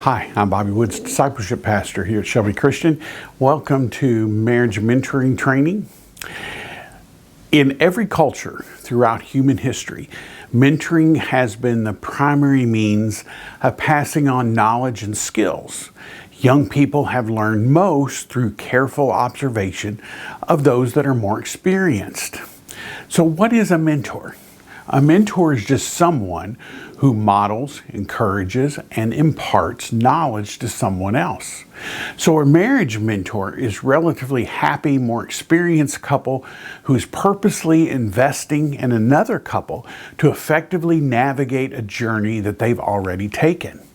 Hi, I'm Bobby Woods, Discipleship Pastor here at Shelby Christian. Welcome to Marriage Mentoring Training. In every culture throughout human history, mentoring has been the primary means of passing on knowledge and skills. Young people have learned most through careful observation of those that are more experienced. So what is a mentor? A mentor is just someone who models, encourages, and imparts knowledge to someone else. So a marriage mentor is relatively happy, more experienced couple who is purposely investing in another couple to effectively navigate a journey that they've already taken.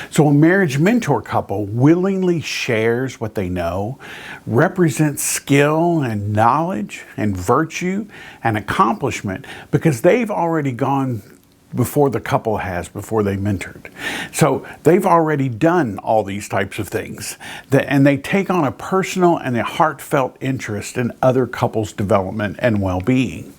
So a marriage mentor couple willingly shares what they know, represents skill and knowledge and virtue and accomplishment because they've already gone before the couple has, before they mentored. So they've already done all these types of things, and they take on a personal and a heartfelt interest in other couples' development and well-being.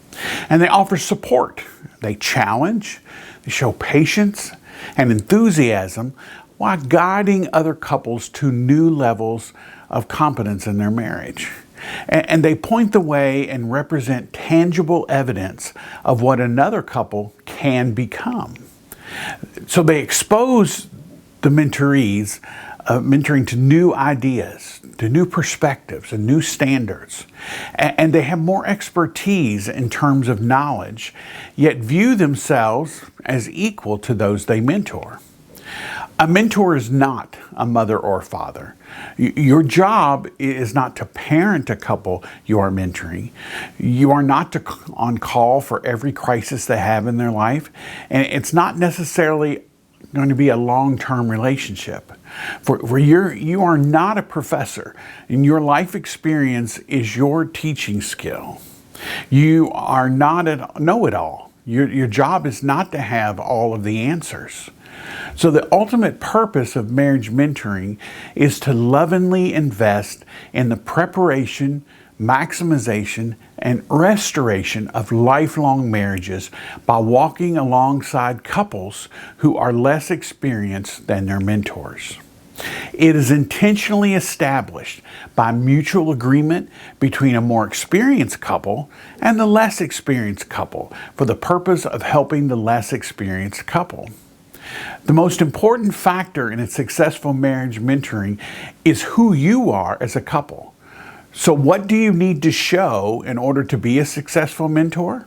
And they offer support, they challenge, they show patience and enthusiasm while guiding other couples to new levels of competence in their marriage. And they point the way and represent tangible evidence of what another couple can become. So they expose the mentorees, mentoring to new ideas, to new perspectives and new standards. And they have more expertise in terms of knowledge, yet view themselves as equal to those they mentor. A mentor is not a mother or father. Your job is not to parent a couple you are mentoring. You are not on call for every crisis they have in their life. And it's not necessarily going to be a long-term relationship. For you are not a professor, and your life experience is your teaching skill. You are not a know-it-all. Your job is not to have all of the answers. So the ultimate purpose of marriage mentoring is to lovingly invest in the preparation, maximization, and restoration of lifelong marriages by walking alongside couples who are less experienced than their mentors. It is intentionally established by mutual agreement between a more experienced couple and the less experienced couple for the purpose of helping the less experienced couple. The most important factor in a successful marriage mentoring is who you are as a couple. So what do you need to show in order to be a successful mentor?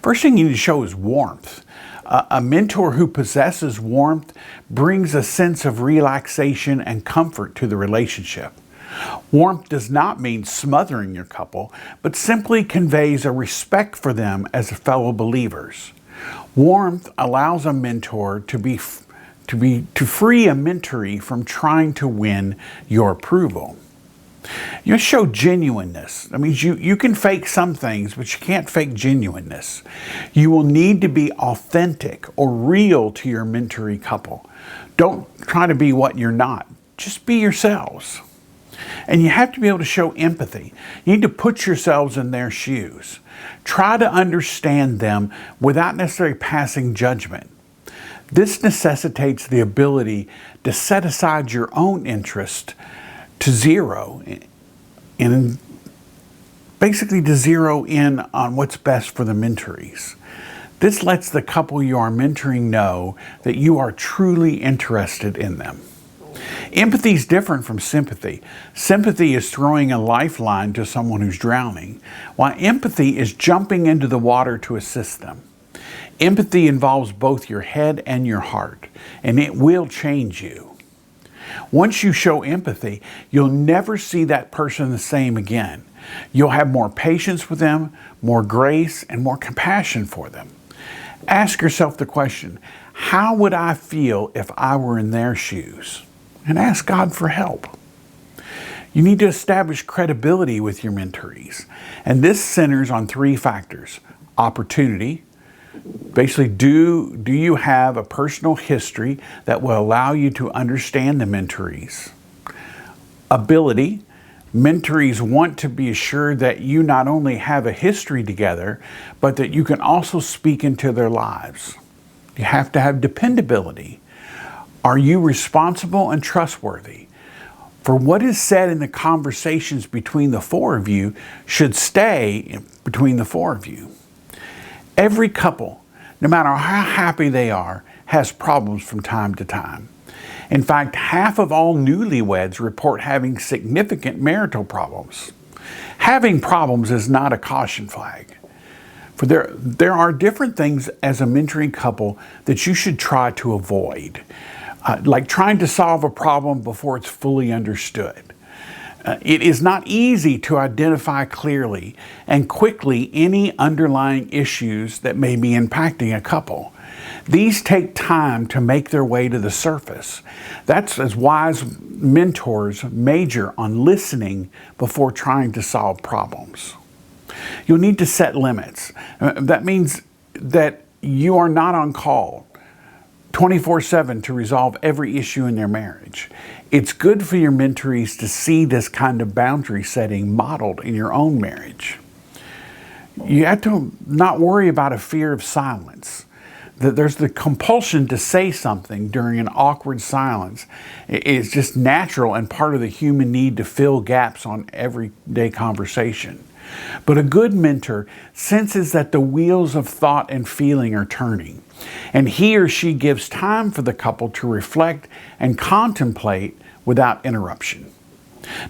First thing you need to show is warmth. A mentor who possesses warmth brings a sense of relaxation and comfort to the relationship. Warmth does not mean smothering your couple, but simply conveys a respect for them as fellow believers. Warmth allows a mentor to free a mentoree from trying to win your approval. You show genuineness. That means you can fake some things, but you can't fake genuineness. You will need to be authentic or real to your mentoree couple. Don't try to be what you're not. Just be yourselves. And you have to be able to show empathy. You need to put yourselves in their shoes. Try to understand them without necessarily passing judgment. This necessitates the ability to set aside your own interest to zero, and basically to zero in on what's best for the mentorees. This lets the couple you are mentoring know that you are truly interested in them. Empathy is different from sympathy. Sympathy is throwing a lifeline to someone who's drowning, while empathy is jumping into the water to assist them. Empathy involves both your head and your heart, and it will change you. Once you show empathy, you'll never see that person the same again. You'll have more patience with them, more grace, and more compassion for them. Ask yourself the question, how would I feel if I were in their shoes? And ask God for help. You need to establish credibility with your mentorees. And this centers on three factors. Opportunity. Basically, do you have a personal history that will allow you to understand the mentorees? Ability. Mentorees want to be assured that you not only have a history together, but that you can also speak into their lives. You have to have dependability. Are you responsible and trustworthy? For what is said in the conversations between the four of you should stay between the four of you. Every couple, no matter how happy they are, has problems from time to time. In fact, half of all newlyweds report having significant marital problems. Having problems is not a caution flag. For there are different things as a mentoring couple that you should try to avoid. Like trying to solve a problem before it's fully understood. It is not easy to identify clearly and quickly any underlying issues that may be impacting a couple. These take time to make their way to the surface. That's as wise mentors major on listening before trying to solve problems. You'll need to set limits. That means that you are not on call 24/7 to resolve every issue in their marriage. It's good for your mentorees to see this kind of boundary setting modeled in your own marriage. You have to not worry about a fear of silence. That there's the compulsion to say something during an awkward silence. It's just natural and part of the human need to fill gaps on everyday conversation. But a good mentor senses that the wheels of thought and feeling are turning, and he or she gives time for the couple to reflect and contemplate without interruption.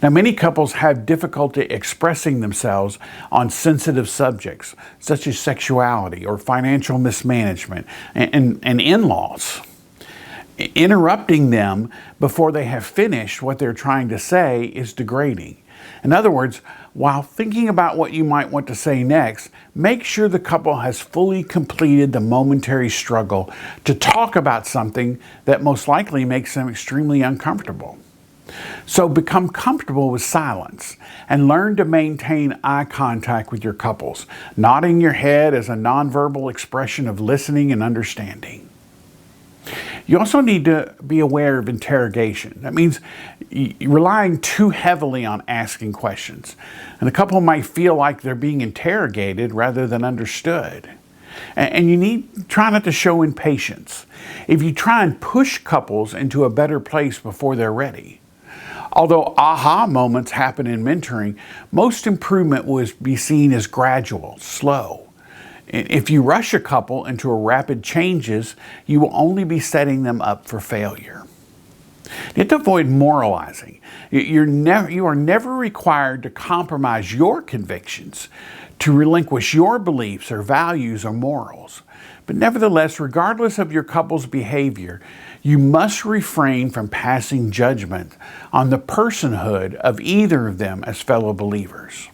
Now, many couples have difficulty expressing themselves on sensitive subjects, such as sexuality or financial mismanagement and in-laws. Interrupting them before they have finished what they're trying to say is degrading. In other words, while thinking about what you might want to say next, make sure the couple has fully completed the momentary struggle to talk about something that most likely makes them extremely uncomfortable. So become comfortable with silence and learn to maintain eye contact with your couples, nodding your head as a nonverbal expression of listening and understanding. You also need to be aware of interrogation. That means relying too heavily on asking questions. And the couple might feel like they're being interrogated rather than understood. And you try not to show impatience. If you try and push couples into a better place before they're ready. Although aha moments happen in mentoring, most improvement will be seen as gradual, slow. If you rush a couple into a rapid changes, you will only be setting them up for failure. You have to avoid moralizing. You are never required to compromise your convictions, to relinquish your beliefs or values or morals. But nevertheless, regardless of your couple's behavior, you must refrain from passing judgment on the personhood of either of them as fellow believers.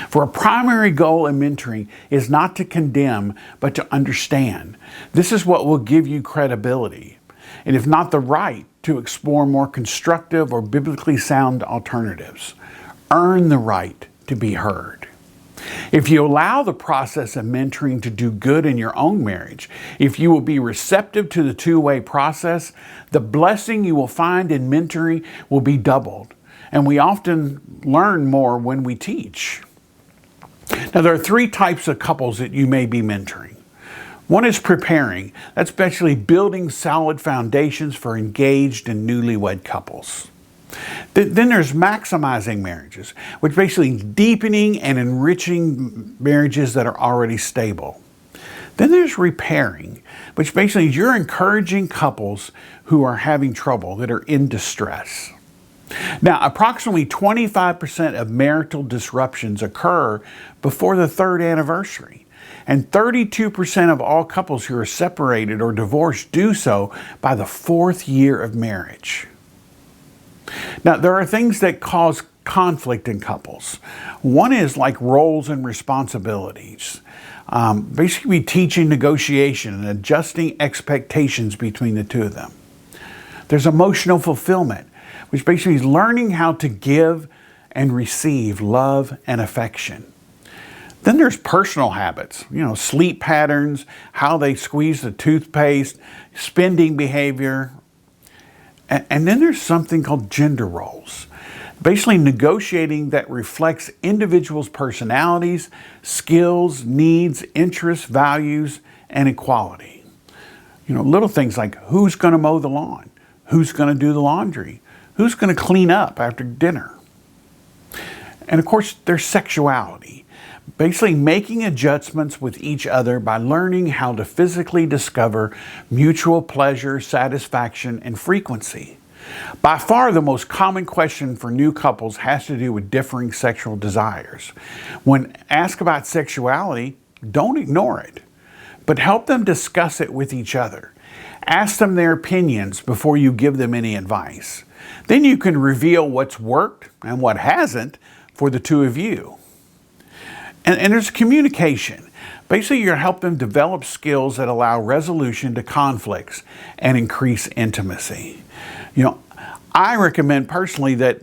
For a primary goal in mentoring is not to condemn, but to understand. This is what will give you credibility, and if not the right, to explore more constructive or biblically sound alternatives. Earn the right to be heard. If you allow the process of mentoring to do good in your own marriage, if you will be receptive to the two-way process, the blessing you will find in mentoring will be doubled. And we often learn more when we teach. Now, there are three types of couples that you may be mentoring. One is preparing. That's basically building solid foundations for engaged and newlywed couples. Then there's maximizing marriages, which basically deepening and enriching marriages that are already stable. Then there's repairing, which basically you're encouraging couples who are having trouble, that are in distress. Now, approximately 25% of marital disruptions occur before the third anniversary, and 32% of all couples who are separated or divorced do so by the fourth year of marriage. Now, there are things that cause conflict in couples. One is like roles and responsibilities. Basically teaching negotiation and adjusting expectations between the two of them. There's emotional fulfillment, which basically is learning how to give and receive love and affection. Then there's personal habits, sleep patterns, how they squeeze the toothpaste, spending behavior. And then there's something called gender roles. Basically negotiating that reflects individuals' personalities, skills, needs, interests, values, and equality. Little things like who's going to mow the lawn, Who's going to do the laundry? Who's going to clean up after dinner? And of course, there's sexuality. Basically making adjustments with each other by learning how to physically discover mutual pleasure, satisfaction, and frequency. By far the most common question for new couples has to do with differing sexual desires. When asked about sexuality, don't ignore it, but help them discuss it with each other. Ask them their opinions before you give them any advice. Then you can reveal what's worked and what hasn't for the two of you. And there's communication. Basically, you're going to help them develop skills that allow resolution to conflicts and increase intimacy. I recommend personally that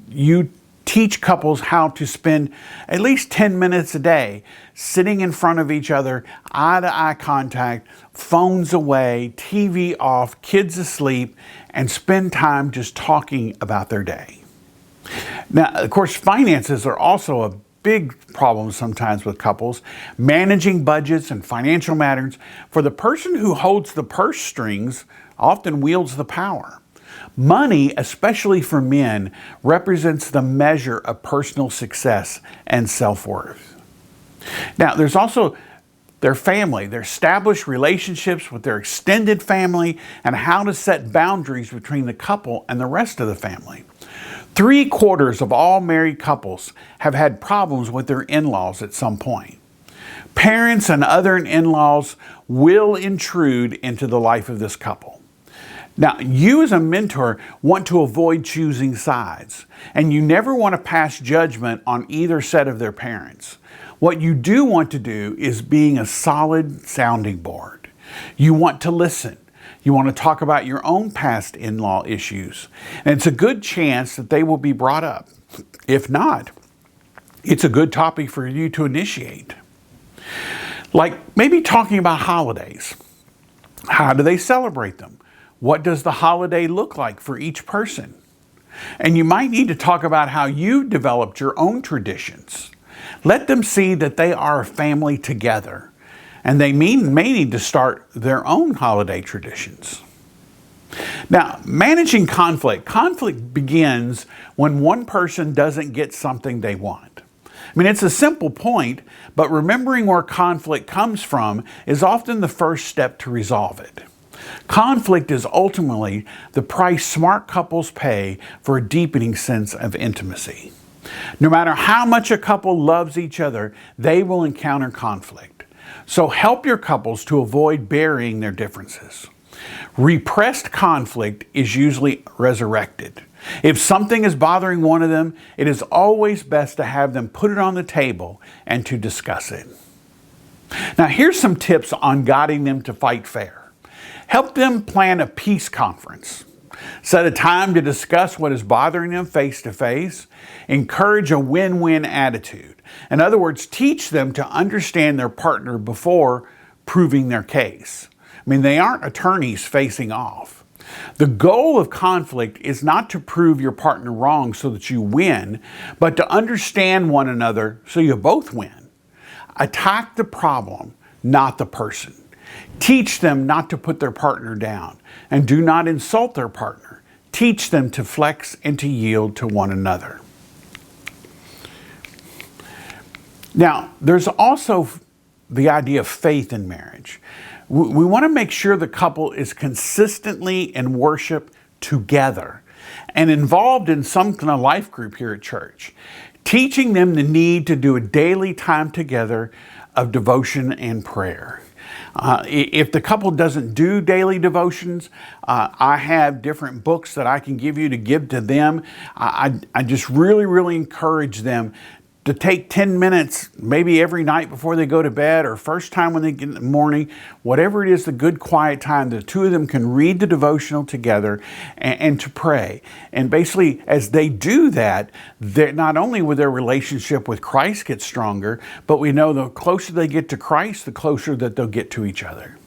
you teach couples how to spend at least 10 minutes a day sitting in front of each other, eye-to-eye contact, phones away, TV off, kids asleep, and spend time just talking about their day. Now, of course, finances are also a big problem sometimes with couples. Managing budgets and financial matters, for the person who holds the purse strings often wields the power. Money, especially for men, represents the measure of personal success and self-worth. Now, there's also their family, their established relationships with their extended family, and how to set boundaries between the couple and the rest of the family. 3/4 of all married couples have had problems with their in-laws at some point. Parents and other in-laws will intrude into the life of this couple. Now, you as a mentor want to avoid choosing sides, and you never want to pass judgment on either set of their parents. What you do want to do is being a solid sounding board. You want to listen. You want to talk about your own past in-law issues. And it's a good chance that they will be brought up. If not, it's a good topic for you to initiate. Like maybe talking about holidays. How do they celebrate them? What does the holiday look like for each person? And you might need to talk about how you developed your own traditions. Let them see that they are a family together. And they may need to start their own holiday traditions. Now, managing conflict. Conflict begins when one person doesn't get something they want. I mean, it's a simple point, but remembering where conflict comes from is often the first step to resolve it. Conflict is ultimately the price smart couples pay for a deepening sense of intimacy. No matter how much a couple loves each other, they will encounter conflict. So help your couples to avoid burying their differences. Repressed conflict is usually resurrected. If something is bothering one of them, it is always best to have them put it on the table and to discuss it. Now, here's some tips on guiding them to fight fair. Help them plan a peace conference. Set a time to discuss what is bothering them face to face. Encourage a win-win attitude. In other words, teach them to understand their partner before proving their case. I mean, they aren't attorneys facing off. The goal of conflict is not to prove your partner wrong so that you win, but to understand one another so you both win. Attack the problem, not the person. Teach them not to put their partner down, and do not insult their partner. Teach them to flex and to yield to one another. Now, there's also the idea of faith in marriage. We want to make sure the couple is consistently in worship together and involved in some kind of life group here at church. Teaching them the need to do a daily time together of devotion and prayer. If the couple doesn't do daily devotions, I have different books that I can give you to give to them. I just really encourage them to take 10 minutes, maybe every night before they go to bed or first time when they get in the morning, whatever it is, the good quiet time, the two of them can read the devotional together and to pray. And basically, as they do that, not only will their relationship with Christ get stronger, but we know the closer they get to Christ, the closer that they'll get to each other.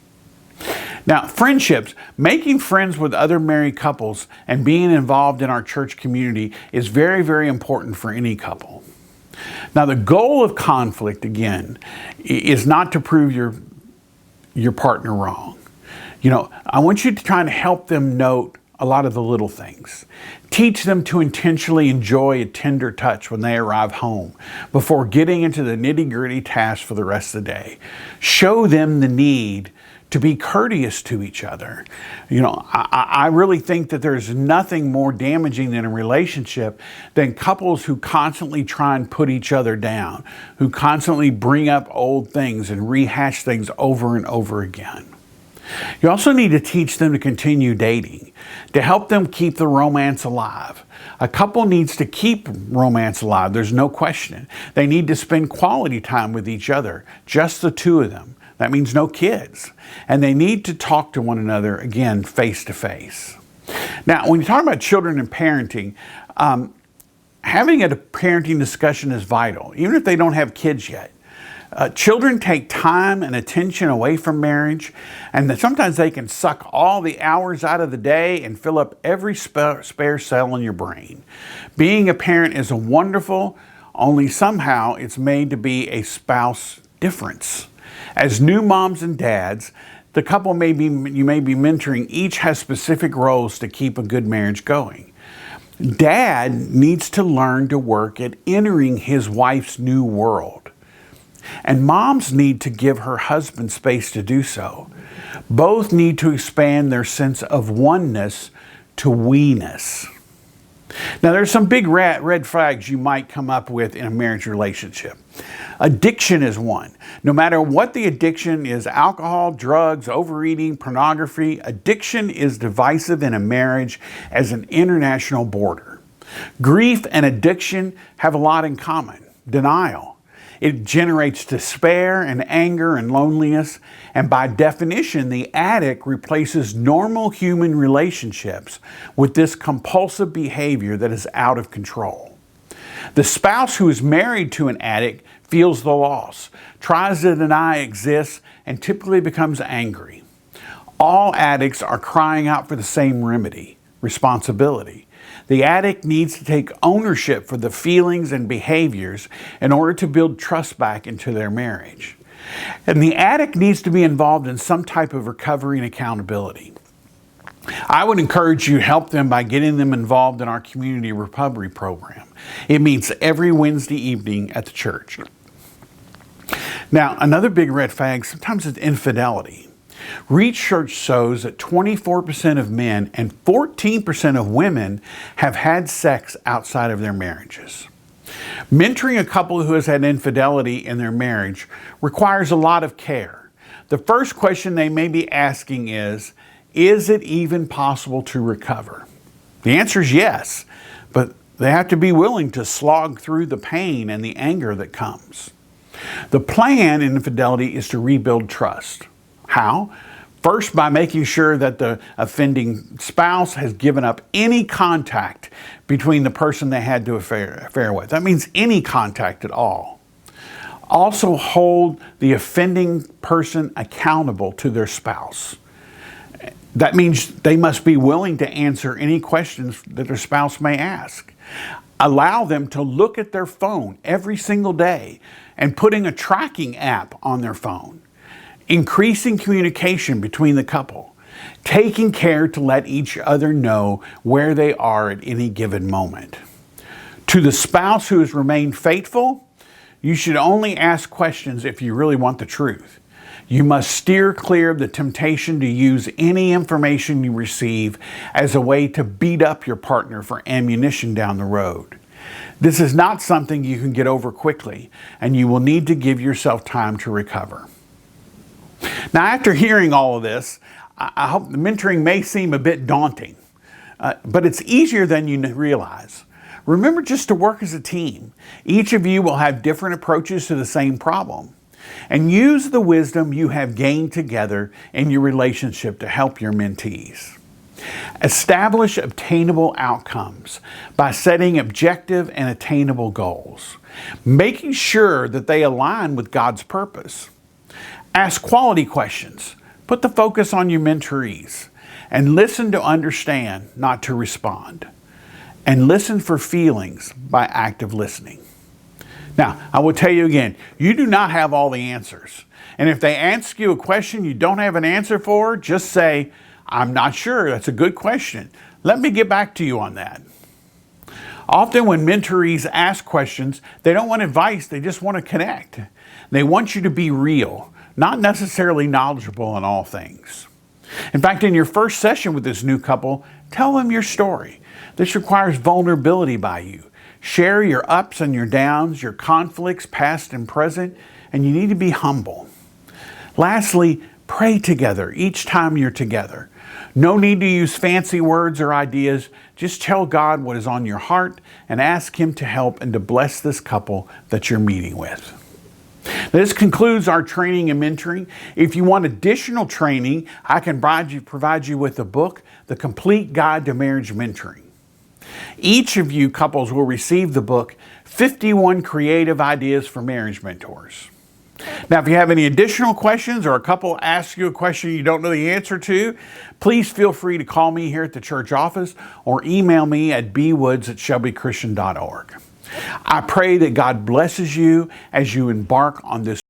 Now, friendships, making friends with other married couples and being involved in our church community is very important for any couple. Now, the goal of conflict, again, is not to prove your partner wrong. I want you to try to help them note a lot of the little things. Teach them to intentionally enjoy a tender touch when they arrive home before getting into the nitty-gritty tasks for the rest of the day. Show them the need to be courteous to each other. You know, I really think that there's nothing more damaging in a relationship than couples who constantly try and put each other down, who constantly bring up old things and rehash things over and over again. You also need to teach them to continue dating, to help them keep the romance alive. A couple needs to keep romance alive, there's no question. They need to spend quality time with each other, just the two of them. That means no kids. And they need to talk to one another, again, face to face. Now, when you talk about children and parenting, having a parenting discussion is vital, even if they don't have kids yet. Children take time and attention away from marriage, and sometimes they can suck all the hours out of the day and fill up every spare cell in your brain. Being a parent is wonderful, only somehow it's made to be a spouse difference. As new moms and dads, the couple you may be mentoring each has specific roles to keep a good marriage going. Dad needs to learn to work at entering his wife's new world. And moms need to give her husband space to do so. Both need to expand their sense of oneness to we-ness. Now, there's some big red flags you might come up with in a marriage relationship. Addiction is one. No matter what the addiction is, alcohol, drugs, overeating, pornography, addiction is divisive in a marriage as an international border. Grief and addiction have a lot in common. Denial. It generates despair and anger and loneliness, and by definition, the addict replaces normal human relationships with this compulsive behavior that is out of control. The spouse who is married to an addict feels the loss, tries to deny it exists, and typically becomes angry. All addicts are crying out for the same remedy, responsibility. The addict needs to take ownership for the feelings and behaviors in order to build trust back into their marriage. And the addict needs to be involved in some type of recovery and accountability. I would encourage you to help them by getting them involved in our community recovery program. It meets every Wednesday evening at the church. Now, another big red flag sometimes is infidelity. Research shows that 24% of men and 14% of women have had sex outside of their marriages. Mentoring a couple who has had infidelity in their marriage requires a lot of care. The first question they may be asking is it even possible to recover? The answer is yes, but they have to be willing to slog through the pain and the anger that comes. The plan in infidelity is to rebuild trust. How? First, by making sure that the offending spouse has given up any contact between the person they had the affair with. That means any contact at all. Also, hold the offending person accountable to their spouse. That means they must be willing to answer any questions that their spouse may ask. Allow them to look at their phone every single day and putting a tracking app on their phone. Increasing communication between the couple, taking care to let each other know where they are at any given moment. To the spouse who has remained faithful, you should only ask questions if you really want the truth. You must steer clear of the temptation to use any information you receive as a way to beat up your partner for ammunition down the road. This is not something you can get over quickly, and you will need to give yourself time to recover. Now, after hearing all of this, I hope the mentoring may seem a bit daunting, but it's easier than you realize. Remember just to work as a team. Each of you will have different approaches to the same problem, and use the wisdom you have gained together in your relationship to help your mentees. Establish obtainable outcomes by setting objective and attainable goals, making sure that they align with God's purpose. Ask quality questions. Put the focus on your mentorees. And listen to understand, not to respond. And listen for feelings by active listening. Now, I will tell you again, you do not have all the answers. And if they ask you a question you don't have an answer for, just say, I'm not sure. That's a good question. Let me get back to you on that. Often when mentorees ask questions, they don't want advice, they just want to connect. They want you to be real, not necessarily knowledgeable on all things. In fact, in your first session with this new couple, tell them your story. This requires vulnerability by you. Share your ups and your downs, your conflicts, past and present, and you need to be humble. Lastly, pray together each time you're together. No need to use fancy words or ideas. Just tell God what is on your heart and ask Him to help and to bless this couple that you're meeting with. This concludes our training and mentoring. If you want additional training, I can provide you with the book, The Complete Guide to Marriage Mentoring. Each of you couples will receive the book, 51 Creative Ideas for Marriage Mentors. Now, if you have any additional questions or a couple asks you a question you don't know the answer to, please feel free to call me here at the church office or email me at bwoods@shelbychristian.org. I pray that God blesses you as you embark on this